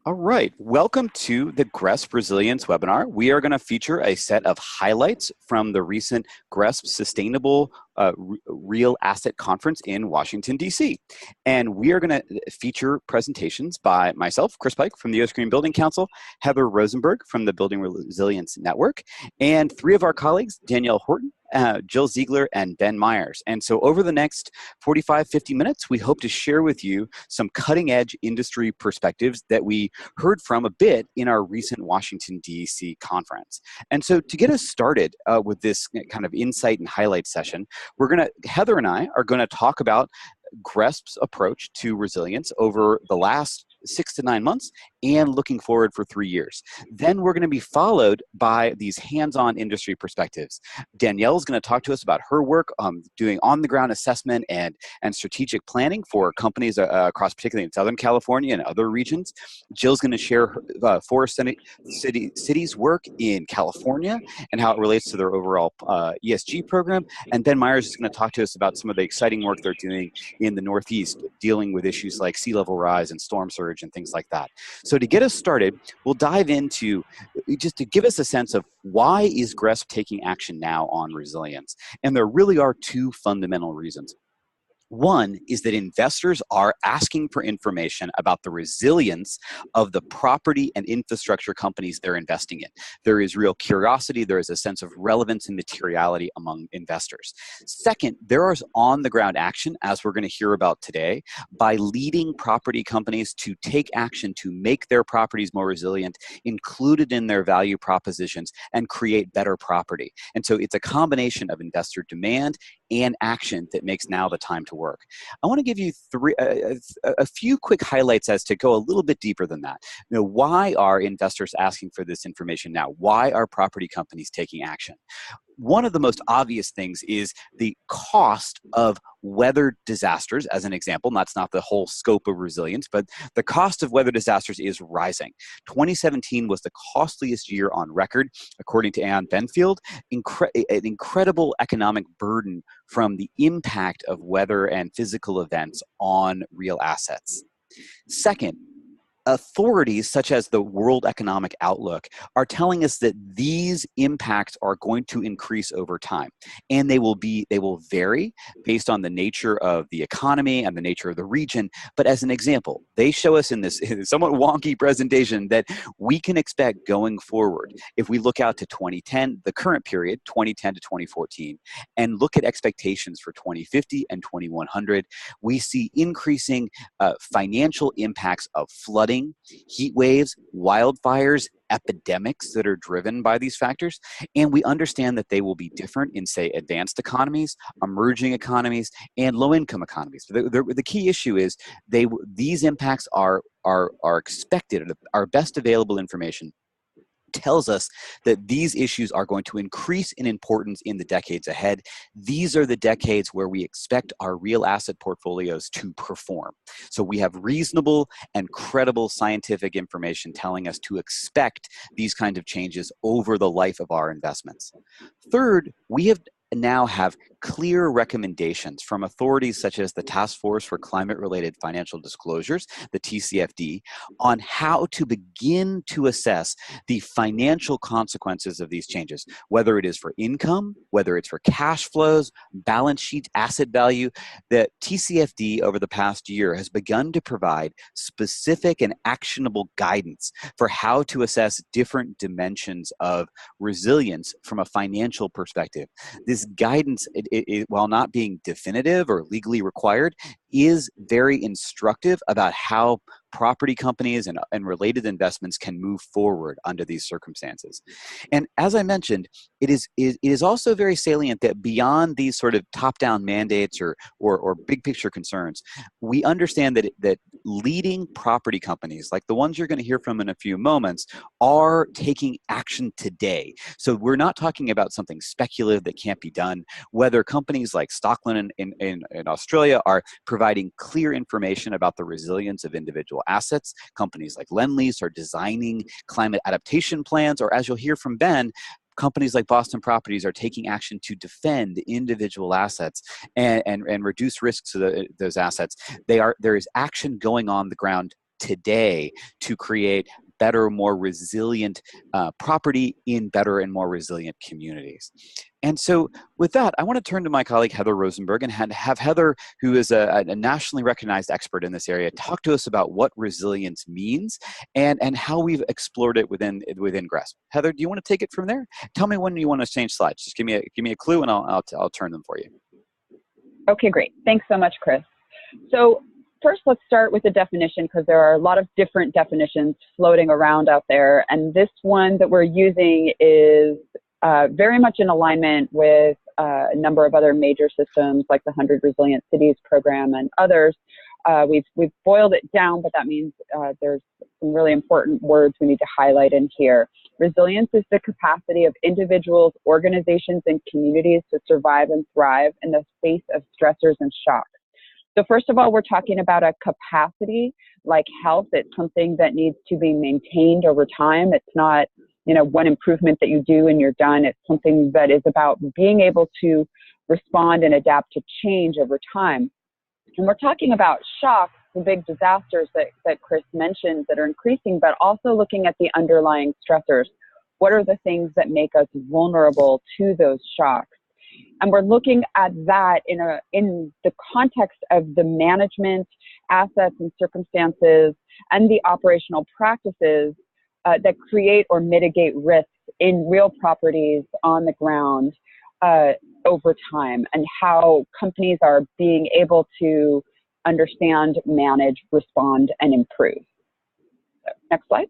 All right, welcome to the GRESB Resilience webinar. We are going to feature a set of highlights from the recent GRESB Sustainable Real Asset Conference in Washington, D.C. And we are going to feature presentations by myself, Chris Pyke from the US Green Building Council, Heather Rosenberg from the Building Resilience Network, and three of our colleagues, Danielle Horton, Jill Ziegler, and Ben Meyers. And so over the next 45-50 minutes, we hope to share with you some cutting-edge industry perspectives that we heard from a bit in our recent Washington, D.C. conference. And so to get us started with this kind of insight and highlight session, Heather and I are going to talk about GRESB's approach to resilience over the last 6 to 9 months and looking forward for 3 years. Then we're going to be followed by these hands-on industry perspectives. Danielle is going to talk to us about her work doing on-the-ground assessment and strategic planning for companies across, particularly in Southern California and other regions. Jill's going to share her Forest Cities work in California and how it relates to their overall ESG program. And Ben Meyers is going to talk to us about some of the exciting work they're doing in the Northeast, dealing with issues like sea level rise and storm surge and things like that. So to get us started, we'll dive into, just to give us a sense of why is GRESB taking action now on resilience? And there really are two fundamental reasons. One is that investors are asking for information about the resilience of the property and infrastructure companies they're investing in. There is real curiosity, there is a sense of relevance and materiality among investors. Second, there is on-the-ground action, as we're going to hear about today, by leading property companies to take action to make their properties more resilient, included in their value propositions, and create better property. And so it's a combination of investor demand and action that makes now the time to work. I want to give you a few quick highlights as to go a little bit deeper than that. Why are investors asking for this information now? Why are property companies taking action? One of the most obvious things is the cost of weather disasters, as an example. That's not the whole scope of resilience, but the cost of weather disasters is rising. 2017 was the costliest year on record, according to Ann Benfield. An incredible economic burden from the impact of weather and physical events on real assets. Second, authorities such as the World Economic Outlook are telling us that these impacts are going to increase over time, and they will vary based on the nature of the economy and the nature of the region. But as an example, they show us in this somewhat wonky presentation that we can expect going forward, if we look out to 2010, the current period, 2010 to 2014, and look at expectations for 2050 and 2100, we see increasing financial impacts of flooding, heat waves, wildfires, epidemics that are driven by these factors. And we understand that they will be different in, say, advanced economies, emerging economies, and low-income economies. The key issue is these impacts are expected. Our best available information tells us that these issues are going to increase in importance in the decades ahead. These are the decades where we expect our real asset portfolios to perform. So we have reasonable and credible scientific information telling us to expect these kinds of changes over the life of our investments. Third, we now have clear recommendations from authorities such as the Task Force for Climate-Related Financial Disclosures, the TCFD, on how to begin to assess the financial consequences of these changes, whether it is for income, whether it's for cash flows, balance sheet, asset value. The TCFD over the past year has begun to provide specific and actionable guidance for how to assess different dimensions of resilience from a financial perspective. This guidance, while not being definitive or legally required, is very instructive about how property companies and related investments can move forward under these circumstances. And as I mentioned, it is also very salient that beyond these sort of top-down mandates or big picture concerns, we understand that leading property companies, like the ones you're going to hear from in a few moments, are taking action today. So we're not talking about something speculative that can't be done. Whether companies like Stockland in Australia are providing clear information about the resilience of individual assets, companies like Lendlease are designing climate adaptation plans, or as you'll hear from Ben, companies like Boston Properties are taking action to defend individual assets and reduce risks to those assets. There is action going on the ground today to create better, more resilient property in better and more resilient communities. And so with that, I want to turn to my colleague, Heather Rosenberg, and have Heather, who is a nationally recognized expert in this area, talk to us about what resilience means and how we've explored it within GRESB. Heather, do you want to take it from there? Tell me when you want to change slides. Just give me a clue and I'll turn them for you. Okay, great. Thanks so much, Chris. So first, let's start with the definition, because there are a lot of different definitions floating around out there. And this one that we're using is very much in alignment with a number of other major systems like the 100 Resilient Cities program and others. We've boiled it down, but that means there's some really important words we need to highlight in here. Resilience is the capacity of individuals, organizations, and communities to survive and thrive in the face of stressors and shocks. So first of all, we're talking about a capacity like health. It's something that needs to be maintained over time. It's not, one improvement that you do and you're done. It's something that is about being able to respond and adapt to change over time. And we're talking about shocks, the big disasters that Chris mentioned that are increasing, but also looking at the underlying stressors. What are the things that make us vulnerable to those shocks? And we're looking at that in the context of the management, assets and circumstances, and the operational practices that create or mitigate risks in real properties on the ground over time, and how companies are being able to understand, manage, respond, and improve. So, next slide.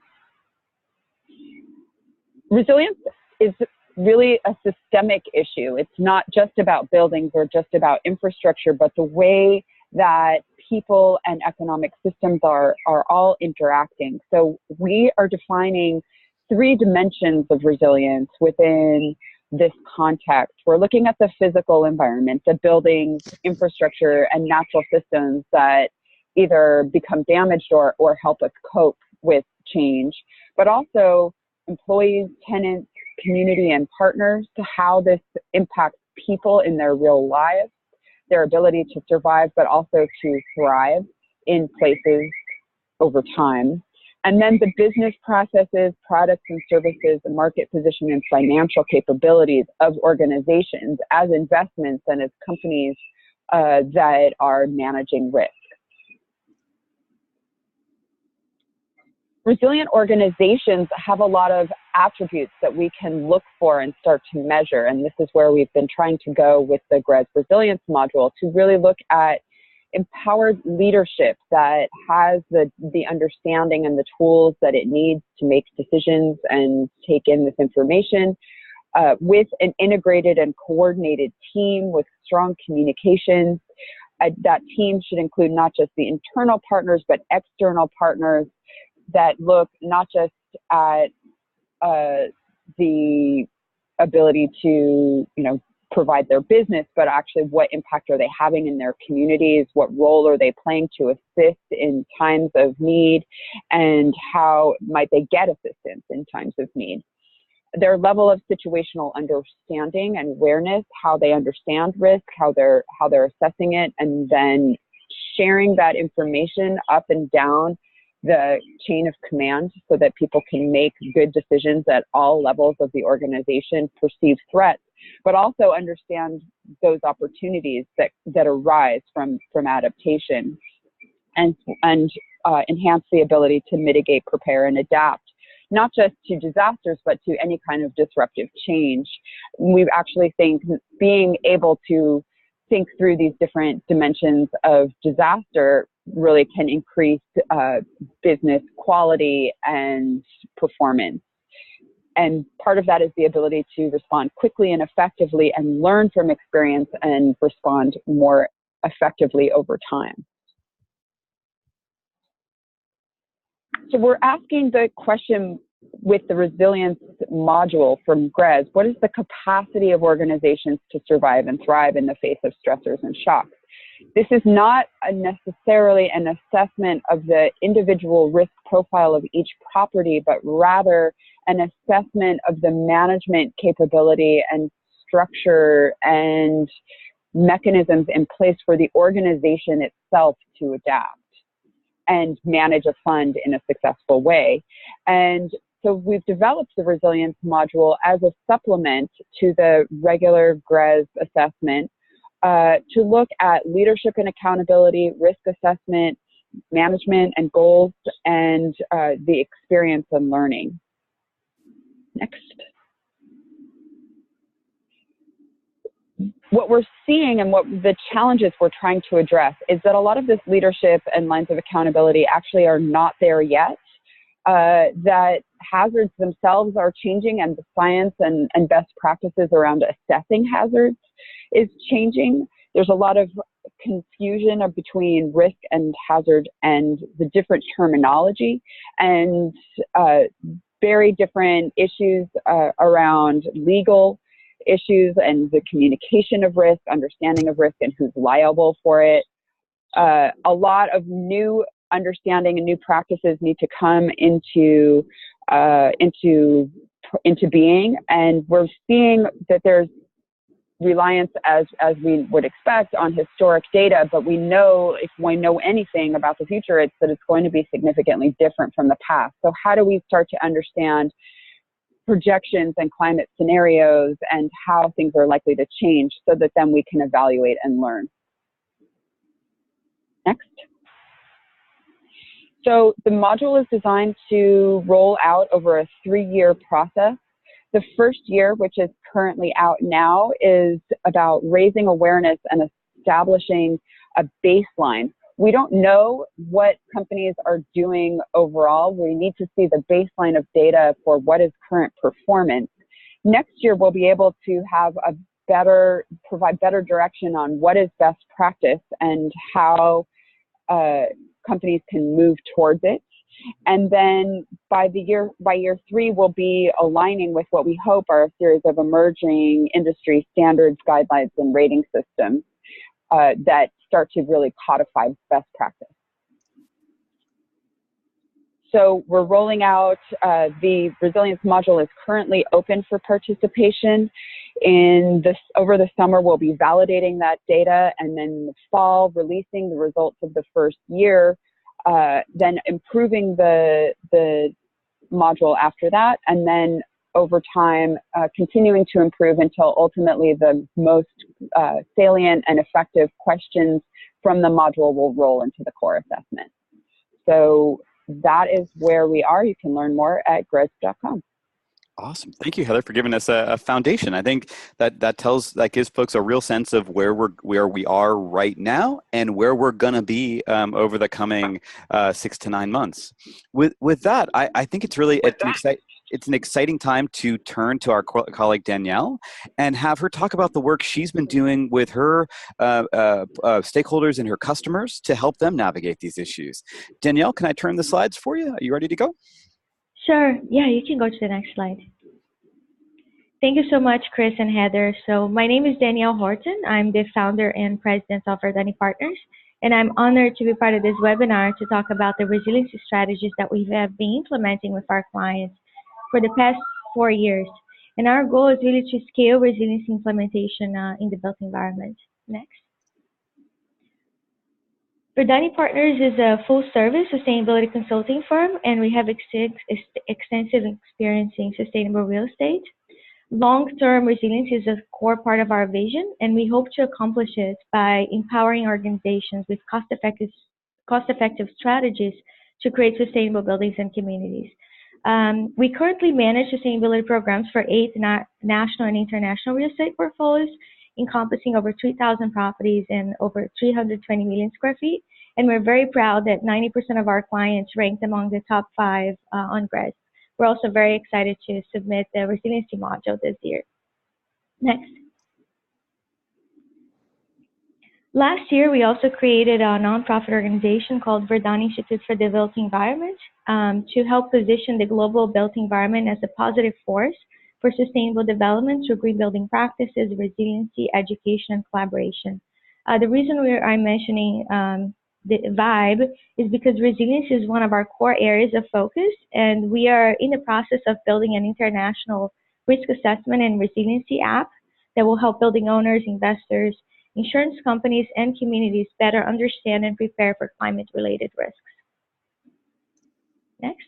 Resilience is really a systemic issue. It's not just about buildings or just about infrastructure, but the way that people and economic systems are all interacting. So we are defining 3 dimensions of resilience within this context. We're looking at the physical environment, the buildings, infrastructure, and natural systems that either become damaged or help us cope with change, but also employees, tenants, community, and partners, to how this impacts people in their real lives, their ability to survive, but also to thrive in places over time. And then the business processes, products and services, the market position, and financial capabilities of organizations as investments and as companies that are managing risk. Resilient organizations have a lot of attributes that we can look for and start to measure. And this is where we've been trying to go with the GRESB Resilience module, to really look at empowered leadership that has the understanding and the tools that it needs to make decisions and take in this information, with an integrated and coordinated team with strong communications. That team should include not just the internal partners, but external partners that look not just at the ability to, provide their business, but actually what impact are they having in their communities? What role are they playing to assist in times of need? And how might they get assistance in times of need? Their level of situational understanding and awareness, how they understand risk, how they're assessing it, and then sharing that information up and down the chain of command so that people can make good decisions at all levels of the organization, perceive threats, but also understand those opportunities that arise from adaptation, and enhance the ability to mitigate, prepare, and adapt, not just to disasters, but to any kind of disruptive change. We actually think being able to think through these different dimensions of disaster really can increase business quality and performance. And part of that is the ability to respond quickly and effectively and learn from experience and respond more effectively over time. So we're asking the question with the resilience module from GRESB, what is the capacity of organizations to survive and thrive in the face of stressors and shocks? This is not necessarily an assessment of the individual risk profile of each property, but rather an assessment of the management capability and structure and mechanisms in place for the organization itself to adapt. and manage a fund in a successful way. And so we've developed the resilience module as a supplement to the regular GRESB assessment to look at leadership and accountability, risk assessment, management and goals, and the experience and learning. Next. What we're seeing and what the challenges we're trying to address is that a lot of this leadership and lines of accountability actually are not there yet. That hazards themselves are changing, and the science and best practices around assessing hazards is changing. There's a lot of confusion between risk and hazard and the different terminology, and very different issues around legal issues and the communication of risk, understanding of risk, and who's liable for it. A lot of new understanding and new practices need to come into being, and we're seeing that there's reliance, as we would expect, on historic data, but we know, if we know anything about the future, it's that it's going to be significantly different from the past. So how do we start to understand projections and climate scenarios and how things are likely to change so that then we can evaluate and learn? Next. So the module is designed to roll out over a 3-year process. The first year, which is currently out now, is about raising awareness and establishing a baseline. We don't know what companies are doing overall. We need to see the baseline of data for what is current performance. Next year, we'll be able to have provide better direction on what is best practice and how companies can move towards it. And then by year 3, we'll be aligning with what we hope are a series of emerging industry standards, guidelines, and rating systems that start to really codify best practice. So we're rolling out, the resilience module is currently open for participation. Over the summer, we'll be validating that data, and then in the fall, releasing the results of the first year, then improving the module after that, and then over time, continuing to improve until ultimately the most salient and effective questions from the module will roll into the core assessment. So that is where we are. You can learn more at GRESB.com. Awesome. Thank you, Heather, for giving us a foundation. I think that gives folks a real sense of where we are right now and where we're going to be over the coming 6 to 9 months. With that, I think it's an exciting time to turn to our colleague Danielle and have her talk about the work she's been doing with her stakeholders and her customers to help them navigate these issues. Danielle, can I turn the slides for you? Are you ready to go? Sure. Yeah, you can go to the next slide. Thank you so much, Chris and Heather. So my name is Danielle Horton. I'm the founder and president of Verdani Partners, and I'm honored to be part of this webinar to talk about the resiliency strategies that we have been implementing with our clients for the past 4 years. And our goal is really to scale resiliency implementation in the built environment. Next. Verdani Partners is a full-service sustainability consulting firm, and we have extensive experience in sustainable real estate. Long-term resilience is a core part of our vision, and we hope to accomplish it by empowering organizations with cost-effective strategies to create sustainable buildings and communities. We currently manage sustainability programs for 8 national and international real estate portfolios, encompassing over 3,000 properties and over 320 million square feet. And we're very proud that 90% of our clients ranked among the top 5 on GRESB. We're also very excited to submit the resiliency module this year. Next. Last year, we also created a nonprofit organization called Verdani Institute for the Built Environment to help position the global built environment as a positive force for sustainable development through green building practices, resiliency, education, and collaboration. The reason I'm mentioning the vibe is because resilience is one of our core areas of focus, and we are in the process of building an international risk assessment and resiliency app that will help building owners, investors, insurance companies, and communities better understand and prepare for climate-related risks. Next.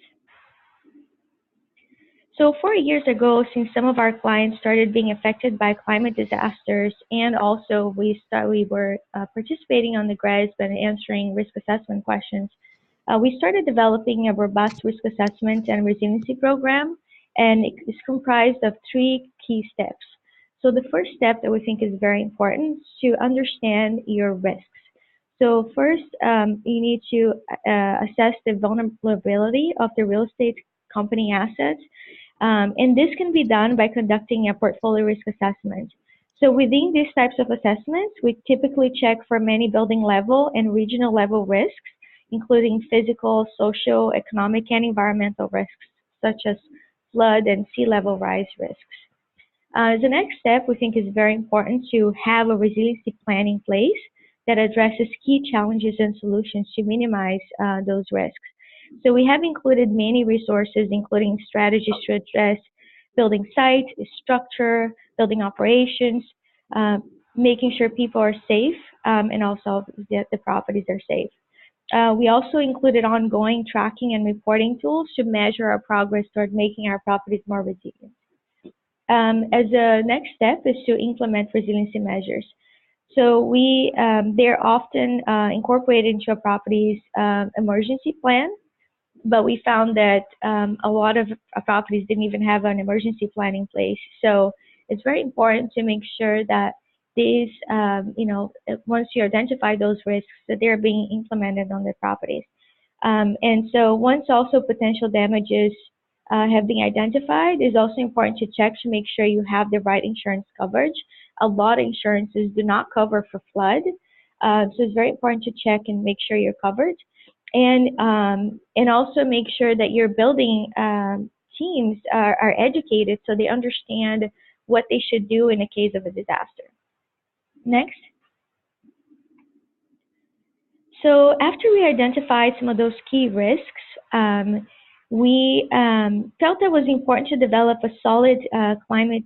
So 4 years ago, since some of our clients started being affected by climate disasters, and also we were participating on the GRESB and answering risk assessment questions, we started developing a robust risk assessment and resiliency program, and it is comprised of 3 key steps. So the first step that we think is very important is to understand your risks. So first, you need to assess the vulnerability of the real estate company assets. And this can be done by conducting a portfolio risk assessment. So within these types of assessments, we typically check for many building level and regional level risks, including physical, social, economic, and environmental risks, such as flood and sea level rise risks. The next step we think is very important to have a resiliency plan in place that addresses key challenges and solutions to minimize those risks. So we have included many resources, including strategies to address building site, structure, building operations, making sure people are safe, and also that the properties are safe. We also included ongoing tracking and reporting tools to measure our progress toward making our properties more resilient. As a next step is to implement resiliency measures. So they're often incorporated into a property's emergency plan, but we found that a lot of properties didn't even have an emergency plan in place. So it's very important to make sure that these, once you identify those risks, that they're being implemented on the properties. And so once also potential damages have been identified, it's also important to check to make sure you have the right insurance coverage. A lot of insurances do not cover for flood, so it's very important to check and make sure you're covered. And also make sure that your building teams are educated so they understand what they should do in the case of a disaster. Next. So after we identified some of those key risks, we felt it was important to develop a solid climate.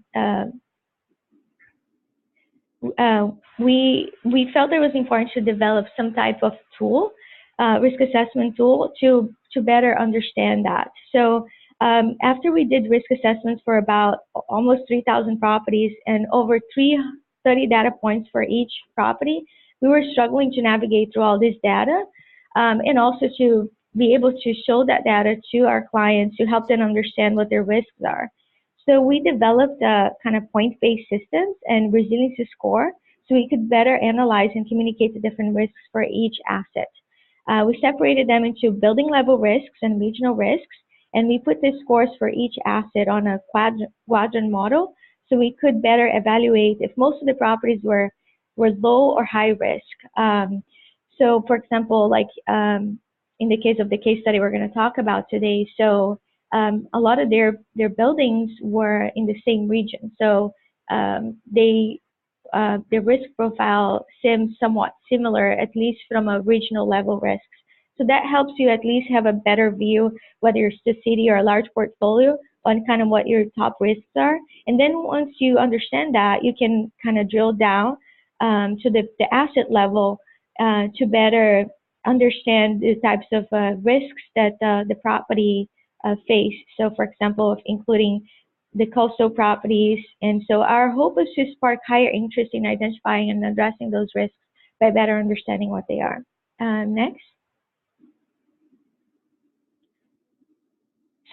We felt it was important to develop some type of tool, risk assessment tool, to better understand that. So after we did risk assessments for about almost 3,000 properties and over 330 data points for each property, we were struggling to navigate through all this data, and also to be able to show that data to our clients to help them understand what their risks are. So we developed a kind of point-based systems and resiliency score so we could better analyze and communicate the different risks for each asset. We separated them into building level risks and regional risks, and we put the scores for each asset on a quadrant model so we could better evaluate if most of the properties were low or high risk. So for example, like in the case of the case study we're going to talk about today, so a lot of their buildings were in the same region. So the risk profile seems somewhat similar, at least from a regional level risks. So that helps you at least have a better view, whether it's the city or a large portfolio, on kind of what your top risks are. And then once you understand that, you can kind of drill down to the asset level to better understand the types of risks that the property face. So for example, including the coastal properties. And so our hope is to spark higher interest in identifying and addressing those risks by better understanding what they are. Next.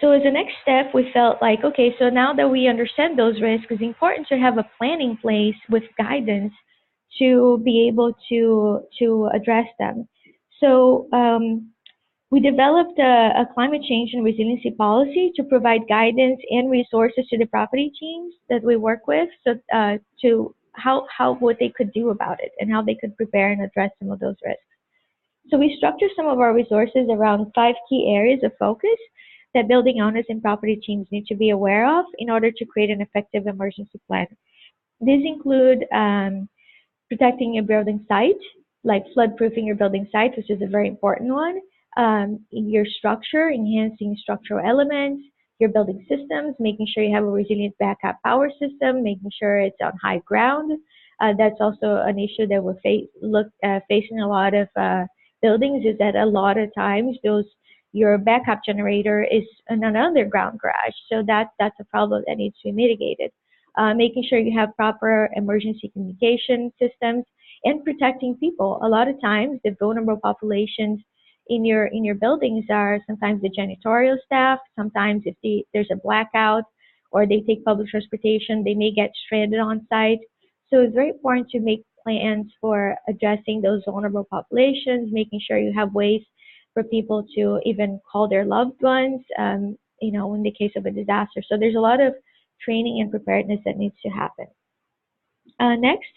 So as a next step, we felt like, okay, so now that we understand those risks, it's important to have a plan in place with guidance to be able to address them. So we developed a climate change and resiliency policy to provide guidance and resources to the property teams that we work with, so to what they could do about it and how they could prepare and address some of those risks. So we structured some of our resources around 5 key areas of focus that building owners and property teams need to be aware of in order to create an effective emergency plan. These include protecting your building site, like flood-proofing your building site, which is a very important one. Your structure, enhancing structural elements, your building systems, making sure you have a resilient backup power system, making sure it's on high ground. That's also an issue that we're facing a lot of buildings, is that a lot of times those your backup generator is in an underground garage. So that's a problem that needs to be mitigated. Making sure you have proper emergency communication systems and protecting people. A lot of times, the vulnerable populations in your buildings are sometimes the janitorial staff. Sometimes if there's a blackout or they take public transportation, they may get stranded on site. So it's very important to make plans for addressing those vulnerable populations, making sure you have ways for people to even call their loved ones, you know, in the case of a disaster. So there's a lot of training and preparedness that needs to happen. Next.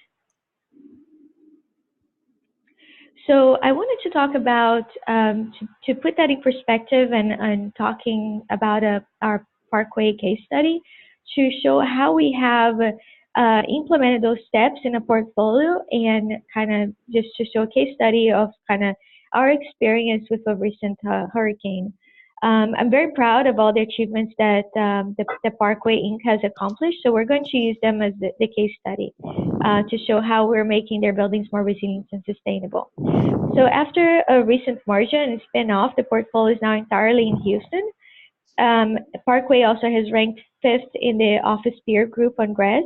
So I wanted to talk about, to put that in perspective and talking about our Parkway case study to show how we have implemented those steps in a portfolio and kind of just to show a case study of kind of our experience with a recent hurricane. I'm very proud of all the achievements that the Parkway Inc. has accomplished, so we're going to use them as the case study to show how we're making their buildings more resilient and sustainable. So after a recent merger and spin-off, the portfolio is now entirely in Houston. Parkway also has ranked 5th in the office peer group on GRESB.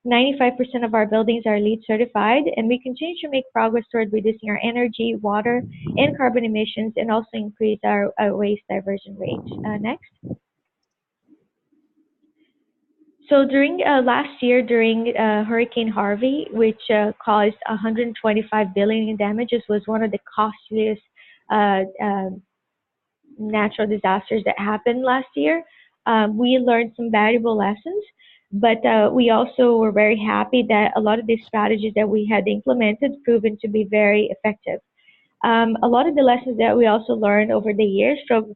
95% of our buildings are LEED certified, and we continue to make progress toward reducing our energy, water, and carbon emissions, and also increase our waste diversion rate. Next. So during last year, during Hurricane Harvey, which caused $125 billion in damages, was one of the costliest natural disasters that happened last year. We learned some valuable lessons, but we also were very happy that a lot of these strategies that we had implemented proven to be very effective. A lot of the lessons that we also learned over the years from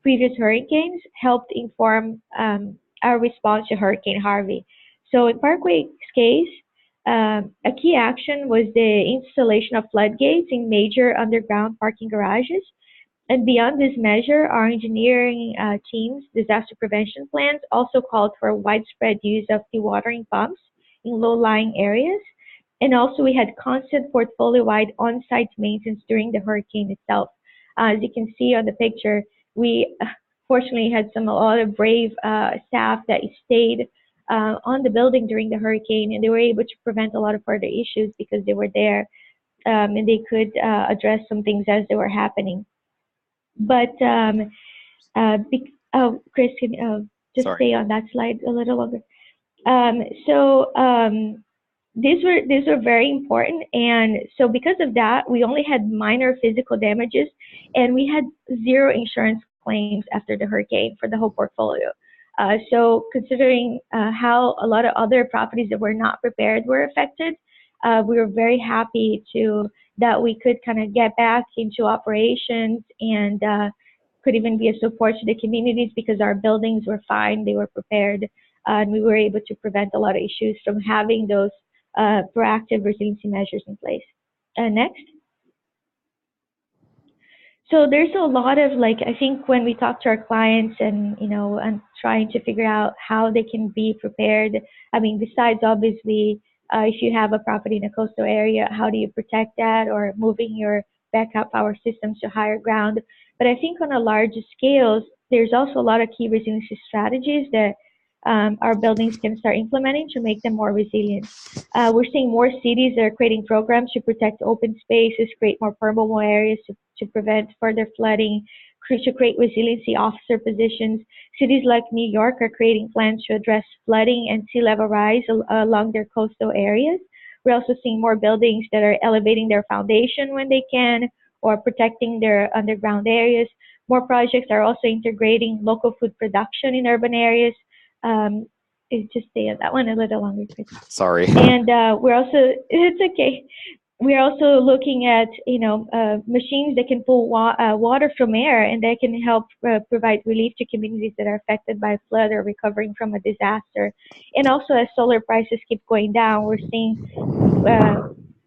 previous hurricanes helped inform our response to Hurricane Harvey. So in Parkway's case, a key action was the installation of floodgates in major underground parking garages. And beyond this measure, our engineering team's disaster prevention plans also called for widespread use of dewatering pumps in low-lying areas. And also we had constant portfolio-wide on-site maintenance during the hurricane itself. As you can see on the picture, we fortunately had a lot of brave staff that stayed on the building during the hurricane, and they were able to prevent a lot of further issues because they were there and they could address some things as they were happening. But Chris, can just stay on that slide a little longer. These were very important, and so because of that, we only had minor physical damages, and we had 0 insurance claims after the hurricane for the whole portfolio. So considering how a lot of other properties that were not prepared were affected, we were very happy that we could kind of get back into operations and could even be a support to the communities because our buildings were fine, they were prepared, and we were able to prevent a lot of issues from having those proactive resiliency measures in place. Next. So there's a lot of, like, I think when we talk to our clients and, you know, and trying to figure out how they can be prepared, I mean, besides obviously, if you have a property in a coastal area, how do you protect that, or moving your backup power systems to higher ground? But I think on a larger scale, there's also a lot of key resiliency strategies that our buildings can start implementing to make them more resilient. We're seeing more cities that are creating programs to protect open spaces, create more permeable areas to prevent further flooding, to create resiliency officer positions. Cities like New York are creating plans to address flooding and sea level rise along their coastal areas. We're also seeing more buildings that are elevating their foundation when they can, or protecting their underground areas. More projects are also integrating local food production in urban areas. Just stay on that one a little longer, Chris. Sorry. And we're also, it's okay. We're also looking at, you know, machines that can pull water from air, and that can help provide relief to communities that are affected by a flood or recovering from a disaster. And also, as solar prices keep going down, we're seeing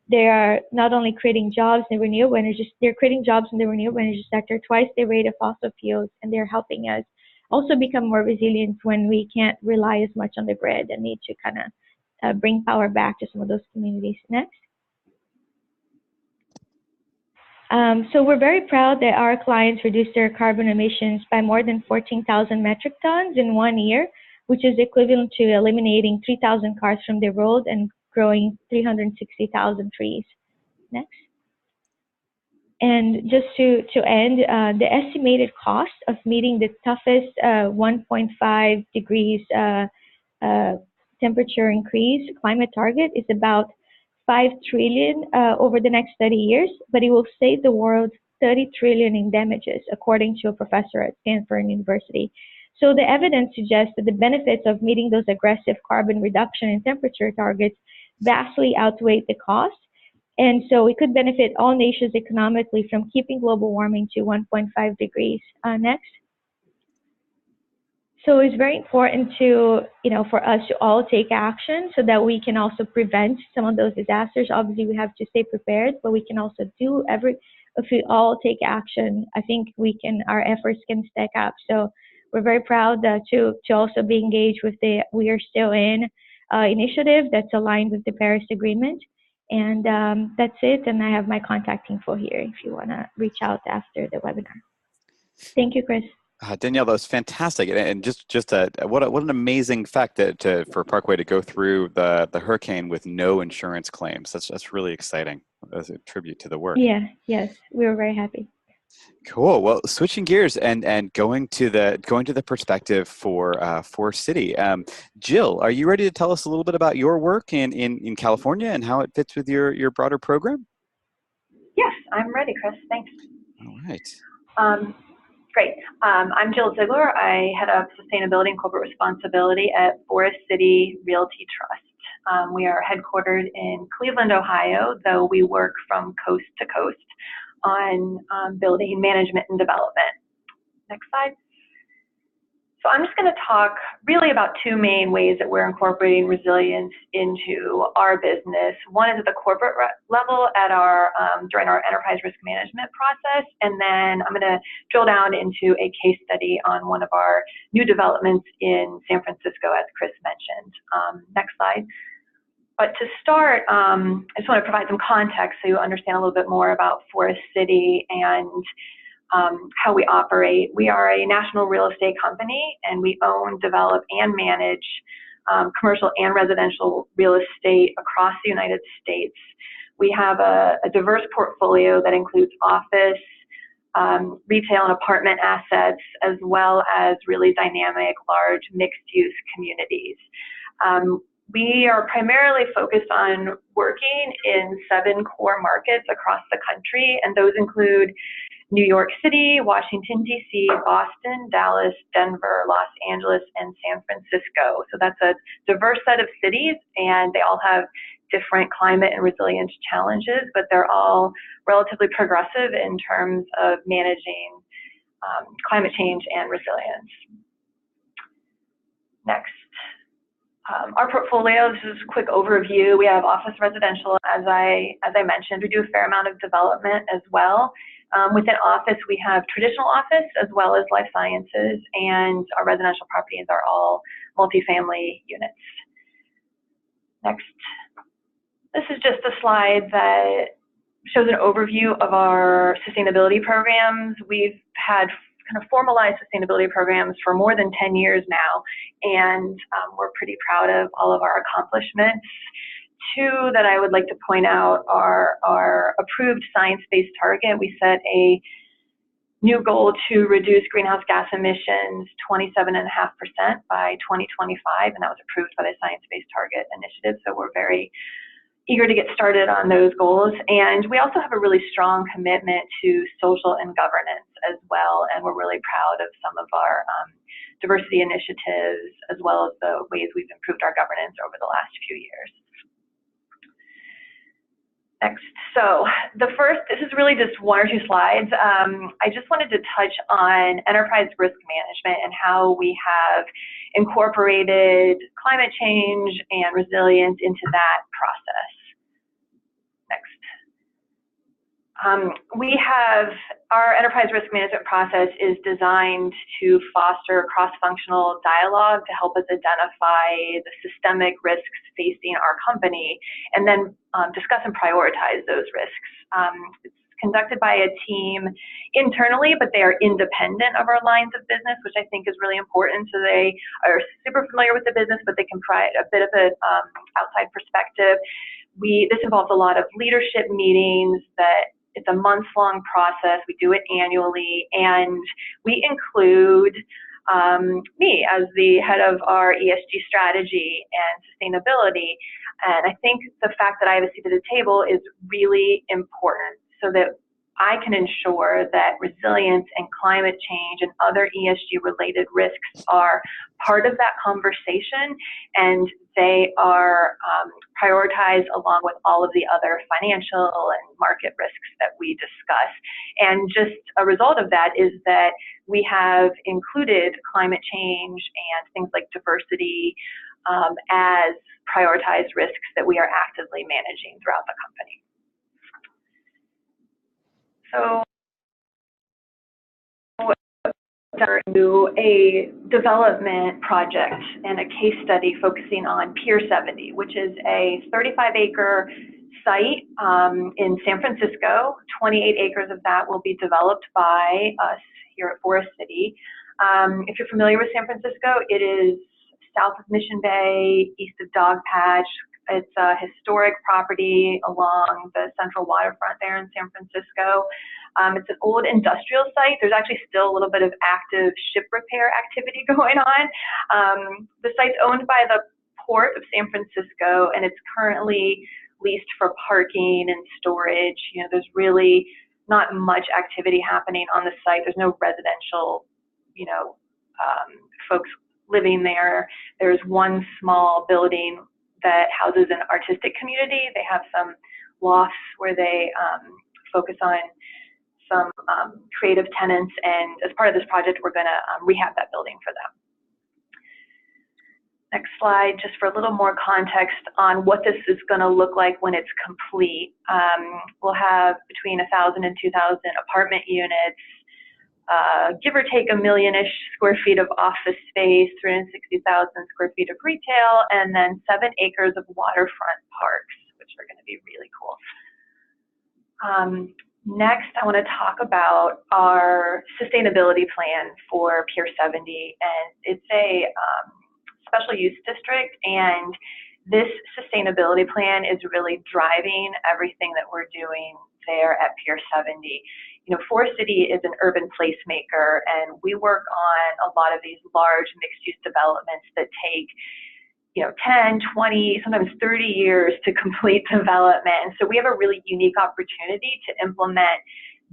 they are not only creating jobs in renewable energy, they're creating jobs in the renewable energy sector twice the rate of fossil fuels, and they're helping us also become more resilient when we can't rely as much on the grid and need to kind of bring power back to some of those communities. Next. So we're very proud that our clients reduced their carbon emissions by more than 14,000 metric tons in 1 year, which is equivalent to eliminating 3,000 cars from the road and growing 360,000 trees. Next. And just to end, the estimated cost of meeting the toughest 1.5 degrees temperature increase climate target is about 5 trillion over the next 30 years, but it will save the world 30 trillion in damages, according to a professor at Stanford University. So the evidence suggests that the benefits of meeting those aggressive carbon reduction and temperature targets vastly outweigh the cost. And so we could benefit all nations economically from keeping global warming to 1.5 degrees. Next. So it's very important to, for us to all take action so that we can also prevent some of those disasters. Obviously, we have to stay prepared, but we can also if we all take action, I think our efforts can stack up. So we're very proud to also be engaged with the We Are Still In initiative that's aligned with the Paris Agreement. And that's it. And I have my contact info here if you want to reach out after the webinar. Thank you, Chris. Danielle, that was fantastic, and what an amazing fact that for Parkway to go through the hurricane with no insurance claims. That's really exciting as a tribute to the work. Yeah, yes, we were very happy. Cool. Well, switching gears and going to the perspective for Forest City. Jill, are you ready to tell us a little bit about your work in California and how it fits with your broader program? Yes, I'm ready, Chris. Thanks. All right. Great. I'm Jill Ziegler. I head up sustainability and corporate responsibility at Forest City Realty Trust. We are headquartered in Cleveland, Ohio, though we work from coast to coast on building management and development. Next slide. So I'm just going to talk really about two main ways that we're incorporating resilience into our business. One is at the corporate level at during our enterprise risk management process, and then I'm going to drill down into a case study on one of our new developments in San Francisco, as Chris mentioned. Next slide. But to start, I just want to provide some context so you understand a little bit more about Forest City and how we operate. We are a national real estate company, and we own, develop, and manage commercial and residential real estate across the United States. We have a diverse portfolio that includes office, retail, and apartment assets, as well as really dynamic, large, mixed-use communities. We are primarily focused on working in 7 core markets across the country, and those include New York City, Washington, D.C., Boston, Dallas, Denver, Los Angeles, and San Francisco. So that's a diverse set of cities, and they all have different climate and resilience challenges, but they're all relatively progressive in terms of managing climate change and resilience. Next. Our portfolio, this is a quick overview. We have office residential, as I mentioned. We do a fair amount of development as well. Within office, we have traditional office as well as life sciences, and our residential properties are all multifamily units. Next. This is just a slide that shows an overview of our sustainability programs. We've had kind of formalized sustainability programs for more than 10 years now, and we're pretty proud of all of our accomplishments. 2 that I would like to point out are our approved science-based target. We set a new goal to reduce greenhouse gas emissions 27.5% by 2025, and that was approved by the Science-Based Target Initiative, so we're very eager to get started on those goals. And we also have a really strong commitment to social and governance as well, and we're really proud of some of our diversity initiatives as well as the ways we've improved our governance over the last few years. Next. So this is really just 1 or 2 slides. I just wanted to touch on enterprise risk management and how we have incorporated climate change and resilience into that process. Next. Our enterprise risk management process is designed to foster cross-functional dialogue to help us identify the systemic risks facing our company and then discuss and prioritize those risks. It's conducted by a team internally, but they are independent of our lines of business, which I think is really important. So they are super familiar with the business, but they can provide a bit of an outside perspective. This involves a lot of leadership meetings. It's a month-long process. We do it annually, and we include me as the head of our ESG strategy and sustainability. And I think the fact that I have a seat at the table is really important so that I can ensure that resilience and climate change and other ESG related risks are part of that conversation, and they are prioritized along with all of the other financial and market risks that we discuss. And just a result of that is that we have included climate change and things like diversity as prioritized risks that we are actively managing throughout the company. So do a development project and a case study focusing on Pier 70, which is a 35-acre site in San Francisco. 28 acres of that will be developed by us here at Forest City. If you're familiar with San Francisco, it is south of Mission Bay, east of Dogpatch. It's a historic property along the central waterfront there in San Francisco. It's an old industrial site. There's actually still a little bit of active ship repair activity going on. The site's owned by the Port of San Francisco, and it's currently leased for parking and storage. You know, there's really not much activity happening on the site. There's no residential, folks living there. There's one small building that houses an artistic community. They have some lofts where they focus on some creative tenants, and as part of this project, we're going to rehab that building for them. Next slide, just for a little more context on what this is going to look like when it's complete. We'll have between 1,000 and 2,000 apartment units, give or take a million-ish square feet of office space, 360,000 square feet of retail, and then 7 acres of waterfront parks, which are going to be really cool. Next, I want to talk about our sustainability plan for Pier 70, and it's a special use district, and this sustainability plan is really driving everything that we're doing there at Pier 70. You know, Forest City is an urban placemaker, and we work on a lot of these large mixed-use developments that take 10, 20, sometimes 30 years to complete development. And so we have a really unique opportunity to implement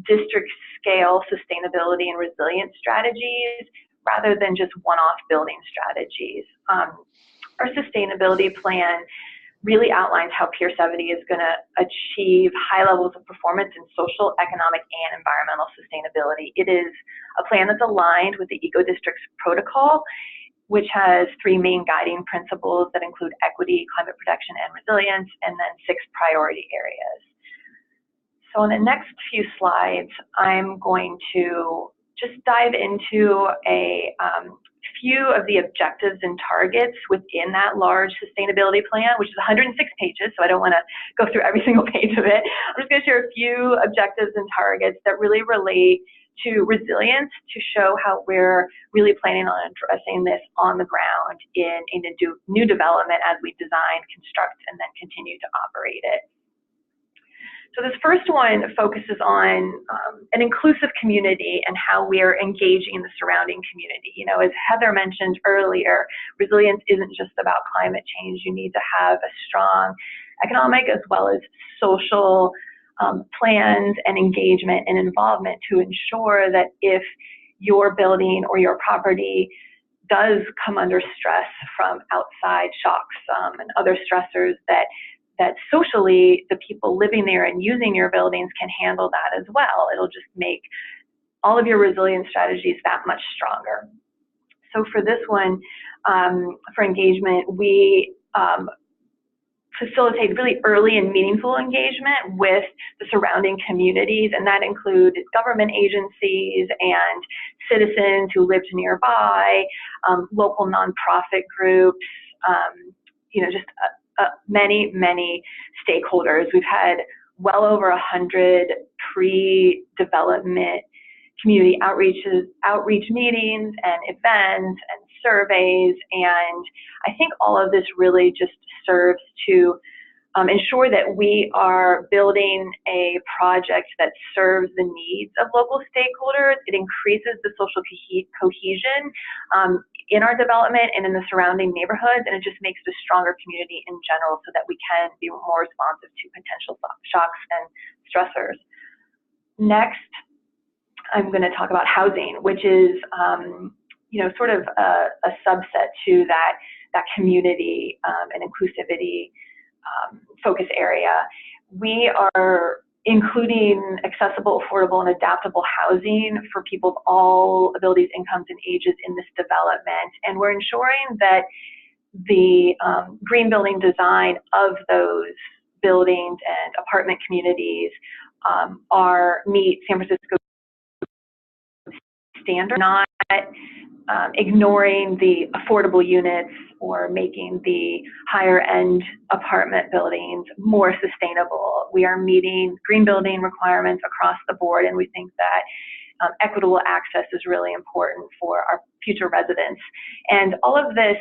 district-scale sustainability and resilience strategies rather than just one-off building strategies. Our sustainability plan really outlines how Pier 70 is going to achieve high levels of performance in social, economic, and environmental sustainability. It is a plan that's aligned with the Eco District's protocol, which has 3 main guiding principles that include equity, climate protection, and resilience, and then 6 priority areas. So in the next few slides, I'm going to just dive into a few of the objectives and targets within that large sustainability plan, which is 106 pages, so I don't want to go through every single page of it. I'm just going to share a few objectives and targets that really relate to resilience to show how we're really planning on addressing this on the ground in a new development as we design, construct, and then continue to operate it. So this first one focuses on an inclusive community and how we are engaging the surrounding community. You know, as Heather mentioned earlier, resilience isn't just about climate change. You need to have a strong economic as well as social plans and engagement and involvement to ensure that if your building or your property does come under stress from outside shocks and other stressors, that socially the people living there and using your buildings can handle that as well. It'll just make all of your resilience strategies that much stronger. So for this one, for engagement, we facilitate really early and meaningful engagement with the surrounding communities, and that includes government agencies and citizens who lived nearby, local nonprofit groups, just many, many stakeholders. We've had well over 100 pre-development community outreach meetings and events and surveys. And I think all of this really just serves to ensure that we are building a project that serves the needs of local stakeholders. It increases the social cohesion in our development and in the surrounding neighborhoods, and it just makes a stronger community in general so that we can be more responsive to potential shocks and stressors. Next, I'm going to talk about housing, which is sort of a subset to that community and inclusivity focus area. We are including accessible, affordable, and adaptable housing for people of all abilities, incomes, and ages in this development. And we're ensuring that the green building design of those buildings and apartment communities meet San Francisco standard, not ignoring the affordable units or making the higher end apartment buildings more sustainable. We are meeting green building requirements across the board, and we think that equitable access is really important for our future residents. And all of this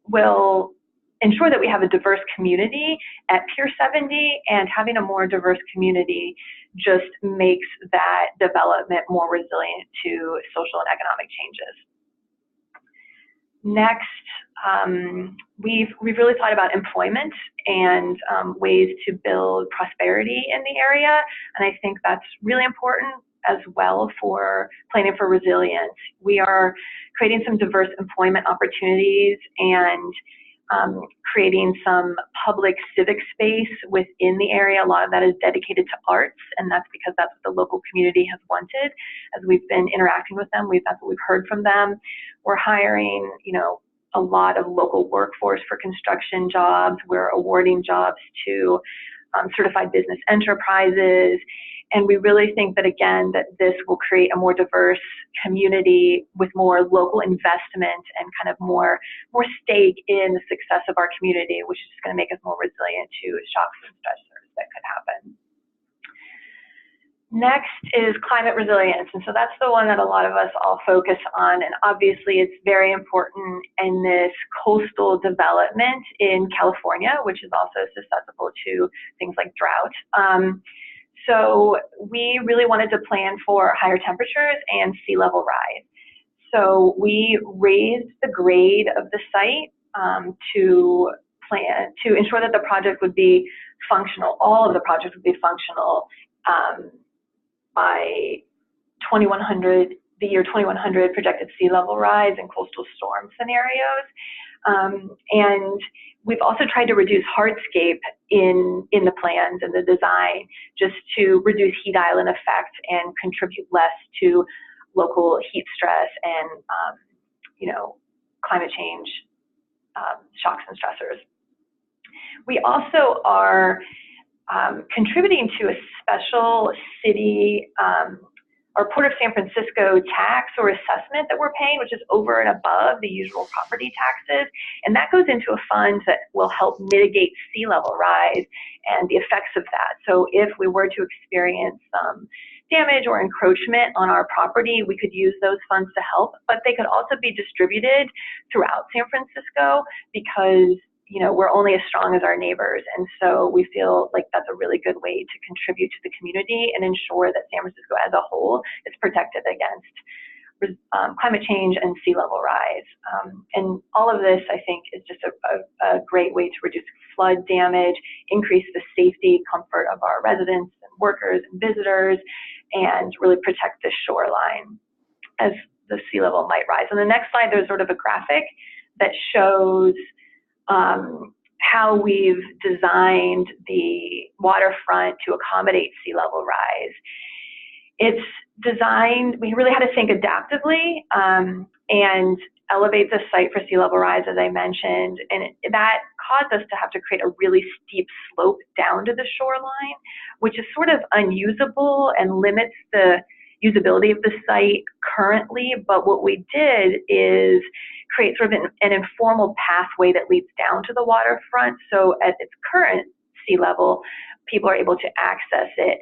will ensure that we have a diverse community at Pier 70, and having a more diverse community just makes that development more resilient to social and economic changes. Next, we've really thought about employment and ways to build prosperity in the area, and I think that's really important as well for planning for resilience. We are creating some diverse employment opportunities and creating some public civic space within the area. A lot of that is dedicated to arts, and that's because that's what the local community has wanted. As we've been interacting with them, that's what we've heard from them. We're hiring, a lot of local workforce for construction jobs. We're awarding jobs to certified business enterprises. And we really think that, again, that this will create a more diverse community with more local investment and kind of more stake in the success of our community, which is just going to make us more resilient to shocks and stressors that could happen. Next is climate resilience. And so that's the one that a lot of us all focus on. And obviously it's very important in this coastal development in California, which is also susceptible to things like drought. So we really wanted to plan for higher temperatures and sea level rise. So we raised the grade of the site to ensure that the project would be functional. All of the projects would be functional by 2100, the year 2100 projected sea level rise and coastal storm scenarios. And we've also tried to reduce hardscape in the plans and the design, just to reduce heat island effect and contribute less to local heat stress and climate change shocks and stressors. We also are contributing to a special city or Port of San Francisco tax or assessment that we're paying, which is over and above the usual property taxes. And that goes into a fund that will help mitigate sea level rise and the effects of that. So if we were to experience some damage or encroachment on our property, we could use those funds to help, but they could also be distributed throughout San Francisco because we're only as strong as our neighbors. And so we feel like that's a really good way to contribute to the community and ensure that San Francisco as a whole is protected against climate change and sea level rise. And all of this, I think, is just a great way to reduce flood damage, increase the safety, comfort of our residents and workers and visitors, and really protect the shoreline as the sea level might rise. On the next slide, there's sort of a graphic that shows how we've designed the waterfront to accommodate sea level rise. It's designed, we really had to think adaptively and elevate the site for sea level rise, as I mentioned, and that caused us to have to create a really steep slope down to the shoreline, which is sort of unusable and limits the usability of the site currently. But what we did is create sort of an informal pathway that leads down to the waterfront. So at its current sea level, people are able to access it,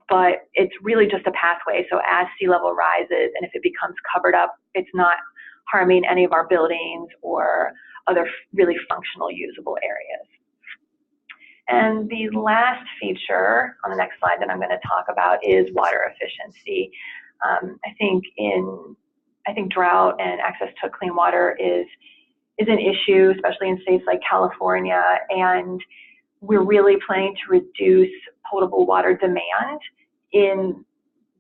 but it's really just a pathway. So as sea level rises and if it becomes covered up, it's not harming any of our buildings or other really functional usable areas. And the last feature on the next slide that I'm going to talk about is water efficiency. I think drought and access to clean water is an issue, especially in states like California, and we're really planning to reduce potable water demand in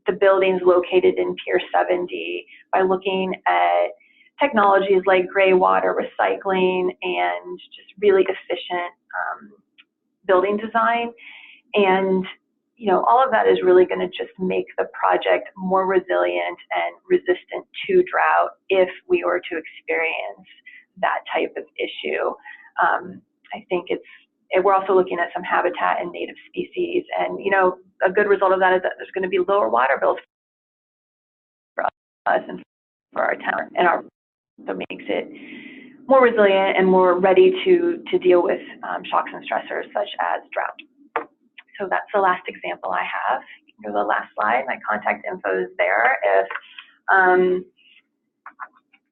the buildings located in Pier 70 by looking at technologies like gray water recycling and just really efficient building design. And all of that is really going to just make the project more resilient and resistant to drought if we were to experience that type of issue. I think we're also looking at some habitat and native species, and a good result of that is that there's going to be lower water bills for us and for our town, so makes it more resilient and more ready to deal with shocks and stressors such as drought. So that's the last example I have. You can go to the last slide. My contact info is there if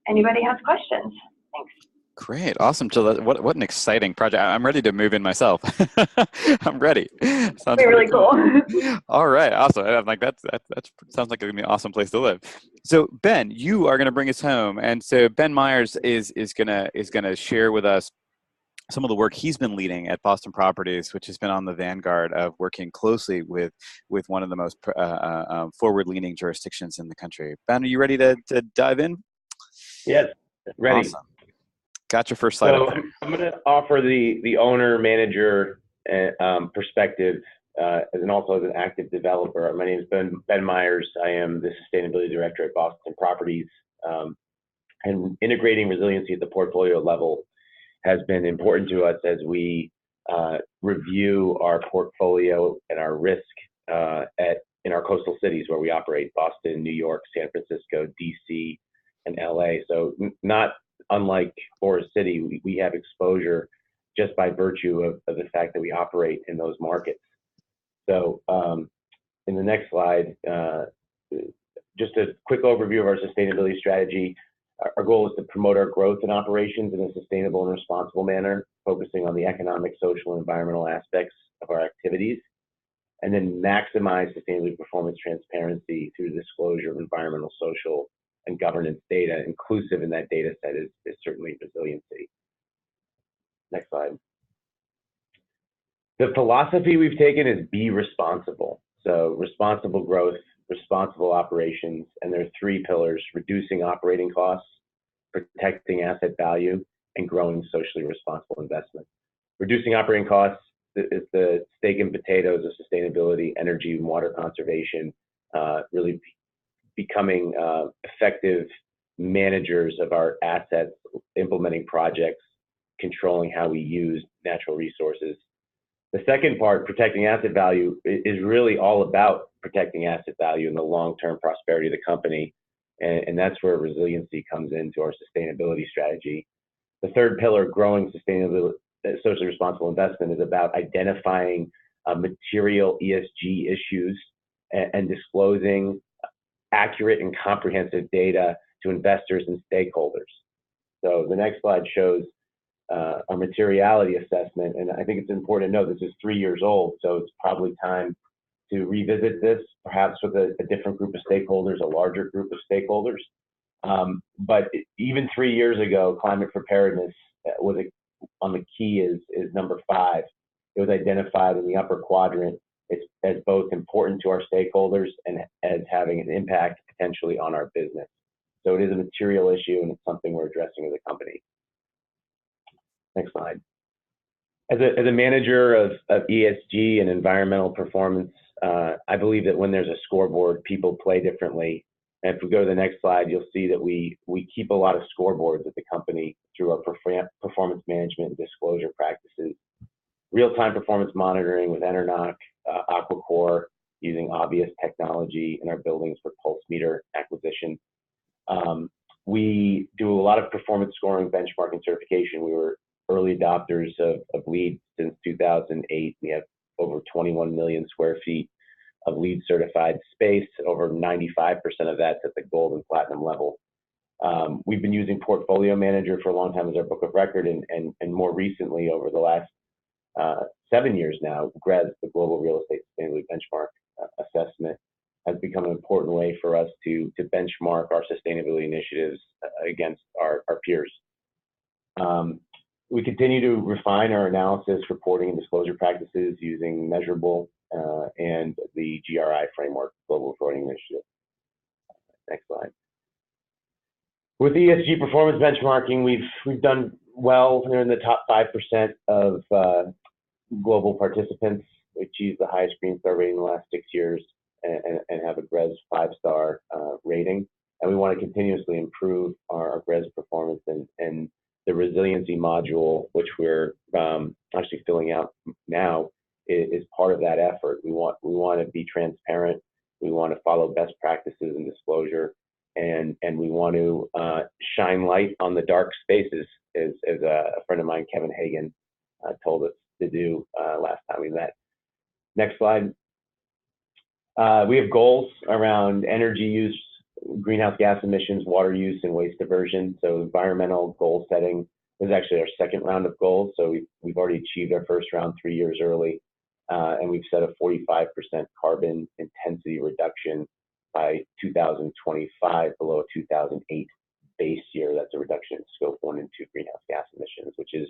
anybody has questions. Thanks. Great, awesome, Jill. What an exciting project! I'm ready to move in myself. I'm ready. Sounds really cool. All right, awesome. I'm like that sounds like it's gonna be an awesome place to live. So Ben, you are gonna bring us home, and so Ben Meyers is gonna share with us some of the work he's been leading at Boston Properties, which has been on the vanguard of working closely with one of the most forward-leaning jurisdictions in the country. Ben, are you ready to dive in? Yes, ready. Awesome. Got your first slide up there. I'm going to offer the owner-manager perspective and also as an active developer. My name is Ben Meyers. I am the Sustainability Director at Boston Properties. And integrating resiliency at the portfolio level has been important to us as we review our portfolio and our risk in our coastal cities where we operate: Boston, New York, San Francisco, DC, and LA. So not unlike Forest City, we have exposure just by virtue of the fact that we operate in those markets. So in the next slide, just a quick overview of our sustainability strategy. Our goal is to promote our growth in operations in a sustainable and responsible manner, focusing on the economic, social, and environmental aspects of our activities, and then maximize sustainability performance transparency through the disclosure of environmental, social, and governance data. Inclusive in that data set is certainly resiliency. Next slide. The philosophy we've taken is be responsible. So responsible growth, responsible operations, and there are three pillars: reducing operating costs, protecting asset value, and growing socially responsible investment. Reducing operating costs is the steak and potatoes of sustainability, energy, and water conservation, really becoming effective managers of our assets, implementing projects, controlling how we use natural resources. The second part, protecting asset value, is really all about protecting asset value and the long-term prosperity of the company. And that's where resiliency comes into our sustainability strategy. The third pillar, growing sustainable, socially responsible investment, is about identifying material ESG issues and disclosing accurate and comprehensive data to investors and stakeholders. So the next slide shows our materiality assessment, and I think it's important to note this is 3 years old, so it's probably time to revisit this, perhaps with a different group of stakeholders, a larger group of stakeholders. But even 3 years ago, climate preparedness was on the key is number 5. It was identified in the upper quadrant as both important to our stakeholders and as having an impact potentially on our business. So it is a material issue, and it's something we're addressing as a company. Next slide. As a manager of ESG and environmental performance, I believe that when there's a scoreboard, people play differently. And if we go to the next slide, you'll see that we keep a lot of scoreboards at the company through our performance management and disclosure practices. Real-time performance monitoring with Enernoc, AquaCore, using obvious technology in our buildings for pulse meter acquisition. We do a lot of performance scoring, benchmarking, certification. We were early adopters of LEED since 2008. We have over 21 million square feet of LEED certified space. Over 95% of that's at the gold and platinum level. We've been using Portfolio Manager for a long time as our book of record, and more recently, over the last 7 years now, GRESB, the Global Real Estate Sustainability Benchmark Assessment, has become an important way for us to benchmark our sustainability initiatives against our peers. We continue to refine our analysis, reporting, and disclosure practices using measurable and the GRI framework, Global Reporting Initiative. Next slide. With ESG performance benchmarking, we've done well. We're in the top 5% of global participants. We achieved the highest Green Star rating in the last 6 years and have a GRESB 5-star rating. And we want to continuously improve our GRESB performance, and the resiliency module, which we're actually filling out now, is part of that effort. We want to be transparent. We want to follow best practices and disclosure, and we want to shine light on the dark spaces, as a friend of mine, Kevin Hagan, told us to do last time we met. Next slide. We have goals around energy use, greenhouse gas emissions, water use, and waste diversion. So environmental goal setting is actually our second round of goals. So we've already achieved our first round 3 years early, and we've set a 45% carbon intensity reduction by 2025 below a 2008 base year. That's a reduction in scope 1 and 2 greenhouse gas emissions, which is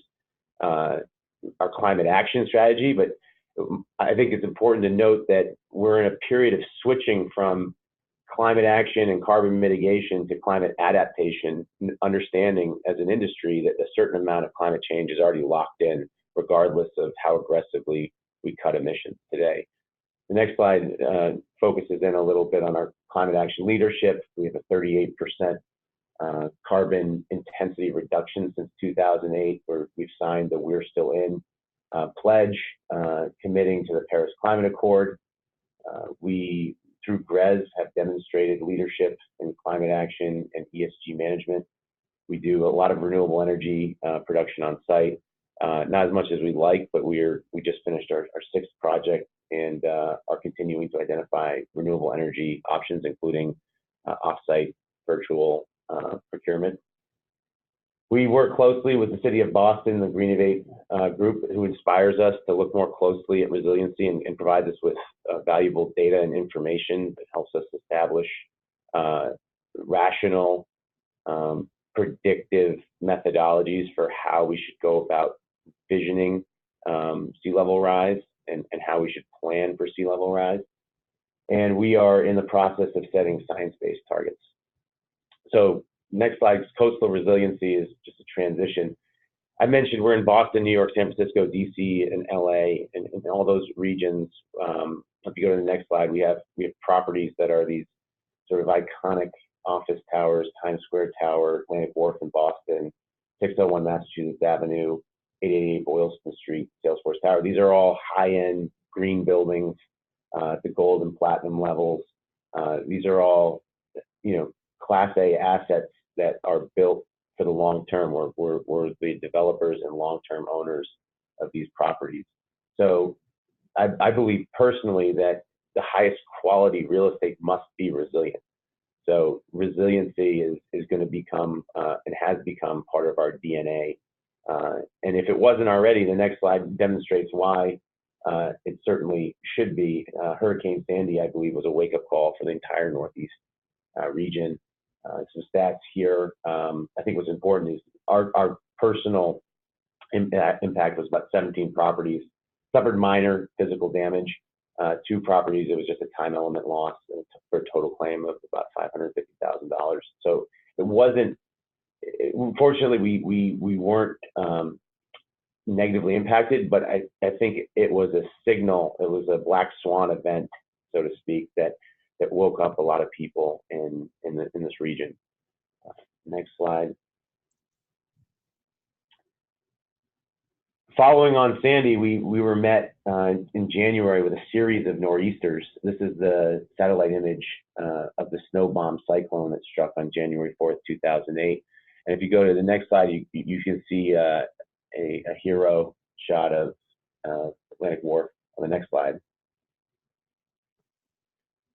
our climate action strategy. But I think it's important to note that we're in a period of switching from climate action and carbon mitigation to climate adaptation, understanding as an industry that a certain amount of climate change is already locked in, regardless of how aggressively we cut emissions today. The next slide focuses in a little bit on our climate action leadership. We have a 38% carbon intensity reduction since 2008, where we've signed the We're Still In pledge, committing to the Paris Climate Accord. We, through GRESB, have demonstrated leadership in climate action and ESG management. We do a lot of renewable energy production on site, not as much as we'd like, but we just finished our 6th project and are continuing to identify renewable energy options, including off-site virtual procurement. We work closely with the City of Boston, the Greenovate group, who inspires us to look more closely at resiliency and provides us with valuable data and information that helps us establish rational, predictive methodologies for how we should go about visioning sea level rise and how we should plan for sea level rise. And we are in the process of setting science-based targets. So next slide, coastal resiliency is just a transition. I mentioned we're in Boston, New York, San Francisco, DC, and LA, and in all those regions. If you go to the next slide, we have properties that are these sort of iconic office towers: Times Square Tower, Atlantic Wharf in Boston, 601 Massachusetts Avenue, 888 Boylston Street, Salesforce Tower. These are all high-end green buildings at the gold and platinum levels. These are all, Class A assets that are built for the long term. We're the developers and long-term owners of these properties. So I believe personally that the highest quality real estate must be resilient. So resiliency is going to become and has become part of our DNA. And if it wasn't already, the next slide demonstrates why it certainly should be. Hurricane Sandy, I believe, was a wake-up call for the entire Northeast region. Some stats here. I think what's important is our personal impact was about 17 properties, suffered minor physical damage. 2 properties, it was just a time element loss for a total claim of about $550,000. So it wasn't, fortunately, we weren't negatively impacted, but I think it was a signal, it was a black swan event, so to speak, that woke up a lot of people in this region. Next slide. Following on Sandy, we were met in January with a series of nor'easters. This is the satellite image of the Snowbomb cyclone that struck on January 4th, 2008. And if you go to the next slide, you can see a hero shot of Atlantic Wharf On the next slide.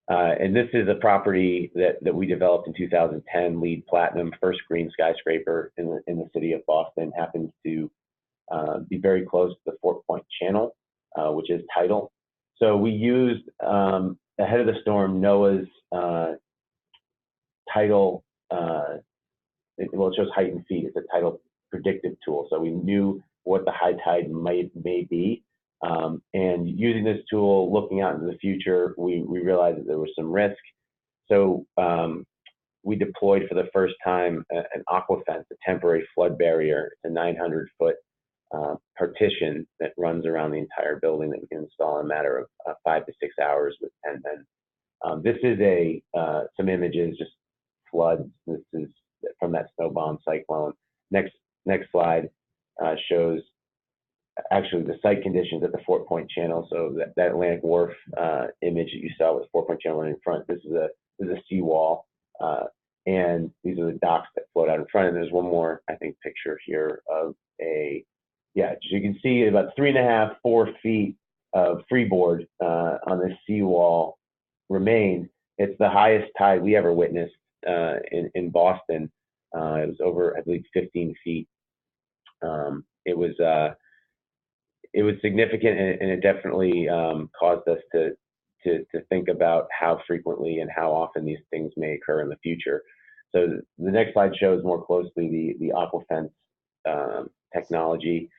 And this is a property that we developed in 2010, LEED Platinum, first green skyscraper in the city of Boston. Happens to be very close to the Fort Point Channel, which is tidal. So we used, ahead of the storm, NOAA's tidal, well, it shows height in feet. It's a tidal predictive tool. So we knew what the high tide may be. And using this tool, looking out into the future, we realized that there was some risk. So we deployed for the first time an aquafence, a temporary flood barrier. It's a 900-foot partition that runs around the entire building that we can install in a matter of 5 to 6 hours with 10 men. This is some images, just floods. This is from that Snowbomb cyclone. Next slide shows actually the site conditions at the Fort Point Channel. So that Atlantic Wharf image that you saw with Fort Point Channel in front, this is a seawall, and these are the docks that float out in front. And there's one more, I think, picture here of as you can see, about 3.5, 4 feet of freeboard on this seawall remain. It's the highest tide we ever witnessed in Boston. It was over, I believe, 15 feet. It was significant, and it definitely caused us to think about how frequently and how often these things may occur in the future. So the next slide shows more closely the aquafence technology.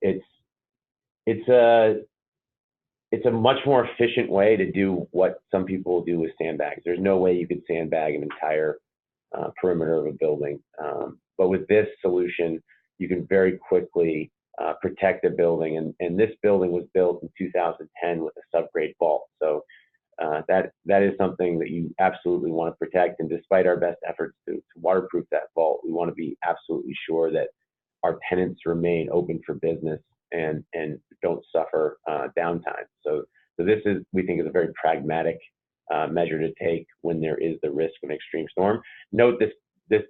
It's a much more efficient way to do what some people do with sandbags. There's no way you could sandbag an entire perimeter of a building, but with this solution, you can very quickly protect a building, and this building was built in 2010 with a subgrade vault. So that is something that you absolutely want to protect. And despite our best efforts to waterproof that vault, we want to be absolutely sure that our tenants remain open for business and don't suffer downtime. So this is, we think, is a very pragmatic measure to take when there is the risk of an extreme storm. Note this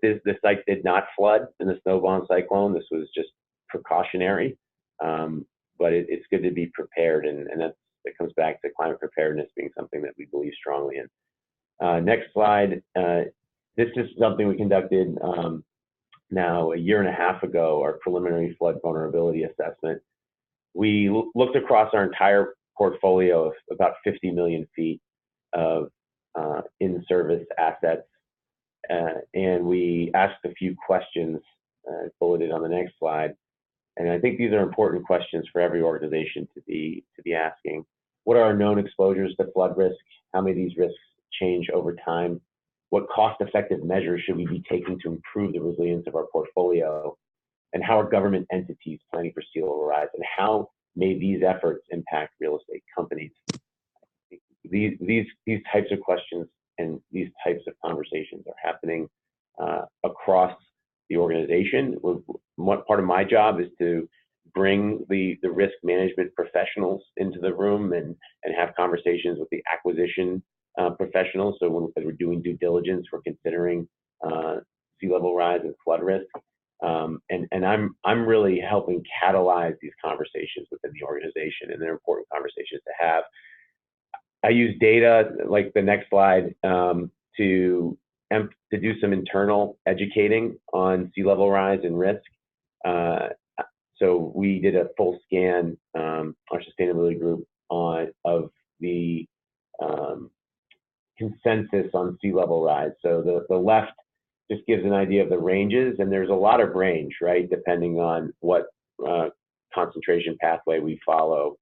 site did not flood in the Snowbomb cyclone. This was just precautionary, but it's good to be prepared, and that comes back to climate preparedness being something that we believe strongly in. Next slide. This is something we conducted now a year and a half ago, our preliminary flood vulnerability assessment. We looked across our entire portfolio of about 50 million feet of in-service assets, and we asked a few questions bulleted on the next slide. And I think these are important questions for every organization to be asking. What are our known exposures to flood risk? How may these risks change over time? What cost-effective measures should we be taking to improve the resilience of our portfolio? And how are government entities planning for sea level rise? And how may these efforts impact real estate companies? These types of questions and these types of conversations are happening across the organization. Part of my job is to bring the risk management professionals into the room and have conversations with the acquisition professionals. So as we're doing due diligence, we're considering sea level rise and flood risk. And I'm really helping catalyze these conversations within the organization, and they're important conversations to have. I use data, like the next slide, to do some internal educating on sea level rise and risk. So we did a full scan, our sustainability group, of the consensus on sea level rise. So the left just gives an idea of the ranges, and there's a lot of range, right, depending on what concentration pathway we follow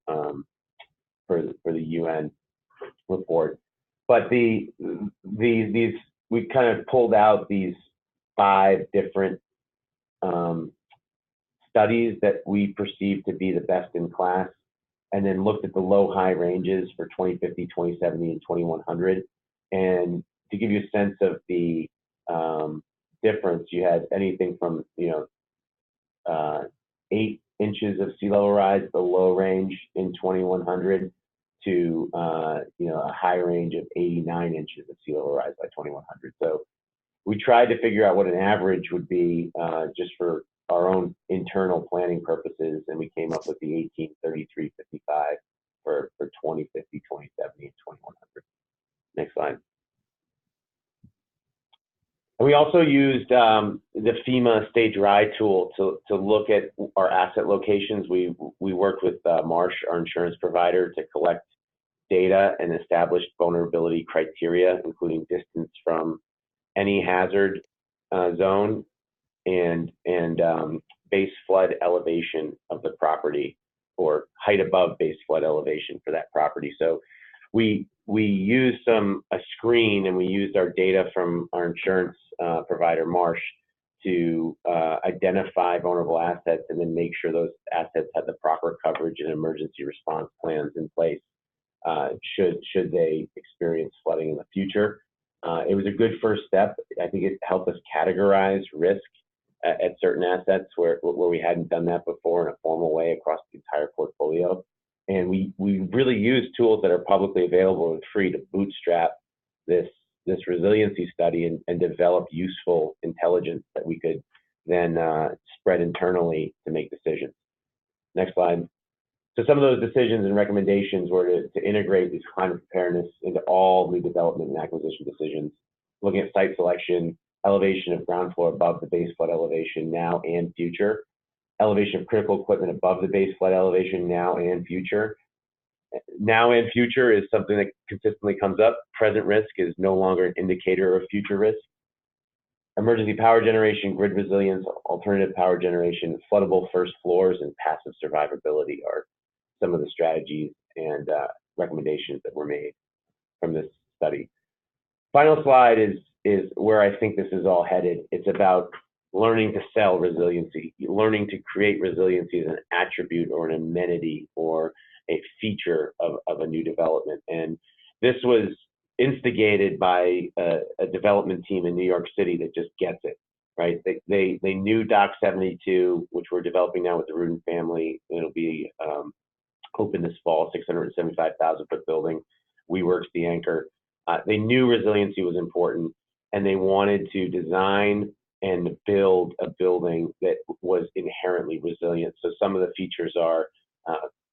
for the UN report. But these we kind of pulled out these 5 different studies that we perceive to be the best in class, and then looked at the low-high ranges for 2050, 2070, and 2100. And to give you a sense of the difference, you had anything from 8 inches of sea level rise, the low range in 2100, to a high range of 89 inches of sea level rise by 2100. So we tried to figure out what an average would be just for our own internal planning purposes, and we came up with the 1833.55 for 2050, 2070, and 2100. Next slide. And we also used the FEMA Stay Dry tool to look at our asset locations. We worked with Marsh, our insurance provider, to collect data and establish vulnerability criteria, including distance from any hazard zone and base flood elevation of the property, or height above base flood elevation for that property. So we used a screen, and we used our data from our insurance provider Marsh to identify vulnerable assets and then make sure those assets had the proper coverage and emergency response plans in place should they experience flooding in the future. It was a good first step. I think it helped us categorize risk at certain assets where we hadn't done that before in a formal way across the entire portfolio. And we really use tools that are publicly available and free to bootstrap this resiliency study and develop useful intelligence that we could then spread internally to make decisions. Next slide. So some of those decisions and recommendations were to integrate these climate preparedness into all new development and acquisition decisions, looking at site selection, elevation of ground floor above the base flood elevation now and future, elevation of critical equipment above the base flood elevation now and future. Now and future is something that consistently comes up. Present risk is no longer an indicator of future risk. Emergency power generation, grid resilience, alternative power generation, floodable first floors, and passive survivability are some of the strategies and recommendations that were made from this study. Final slide is where I think this is all headed. It's about learning to sell resiliency, learning to create resiliency as an attribute or an amenity or a feature of a new development. And this was instigated by a development team in New York City that just gets it, right? They knew Dock 72, which we're developing now with the Rudin family. It'll be open this fall, 675,000 foot building. WeWork's the anchor. They knew resiliency was important, and they wanted to design and build a building that was inherently resilient. So some of the features are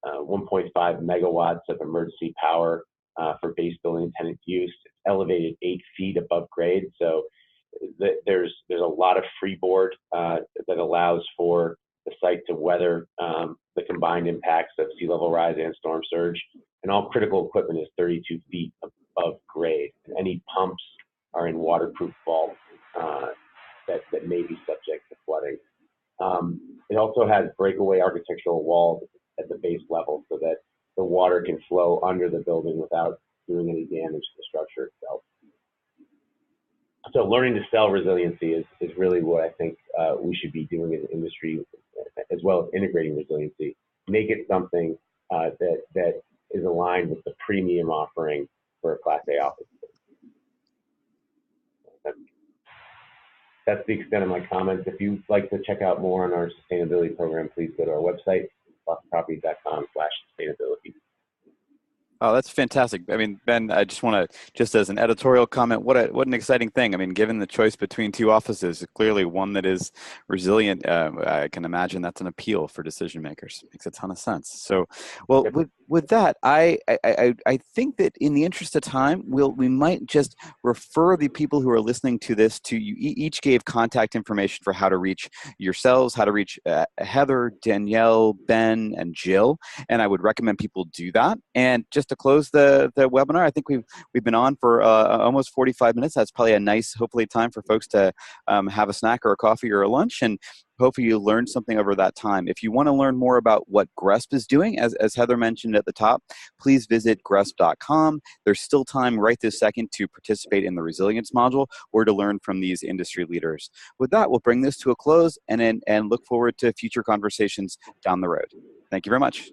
1.5 megawatts of emergency power for base building tenant use, elevated 8 feet above grade. So there's a lot of freeboard that allows for the site to weather the combined impacts of sea level rise and storm surge. And all critical equipment is 32 feet above grade. And any pumps are in waterproof vaults that may be subject to flooding. It also has breakaway architectural walls at the base level so that the water can flow under the building without doing any damage to the structure itself. So learning to sell resiliency is really what I think we should be doing as an industry, as well as integrating resiliency. Make it something that is aligned with the premium offering for a Class A office. That's the extent of my comments. If you'd like to check out more on our sustainability program, please go to our website, bostonproperties.com/sustainability. Oh, that's fantastic. I mean, Ben, I just want to, just as an editorial comment, what an exciting thing. I mean, given the choice between two offices, clearly one that is resilient, I can imagine that's an appeal for decision makers. Makes a ton of sense. So, well, with that, I think that in the interest of time, we might just refer the people who are listening to this to you. Each gave contact information for how to reach yourselves, how to reach Heather, Danielle, Ben, and Jill. And I would recommend people do that. And just to close the webinar, I think we've been on for almost 45 minutes. That's probably a nice, hopefully, time for folks to have a snack or a coffee or a lunch, and hopefully you learned something over that time. If you want to learn more about what GRESB is doing, as Heather mentioned at the top, please visit GRESB.com. There's still time right this second to participate in the resilience module or to learn from these industry leaders. With that, we'll bring this to a close and look forward to future conversations down the road. Thank you very much.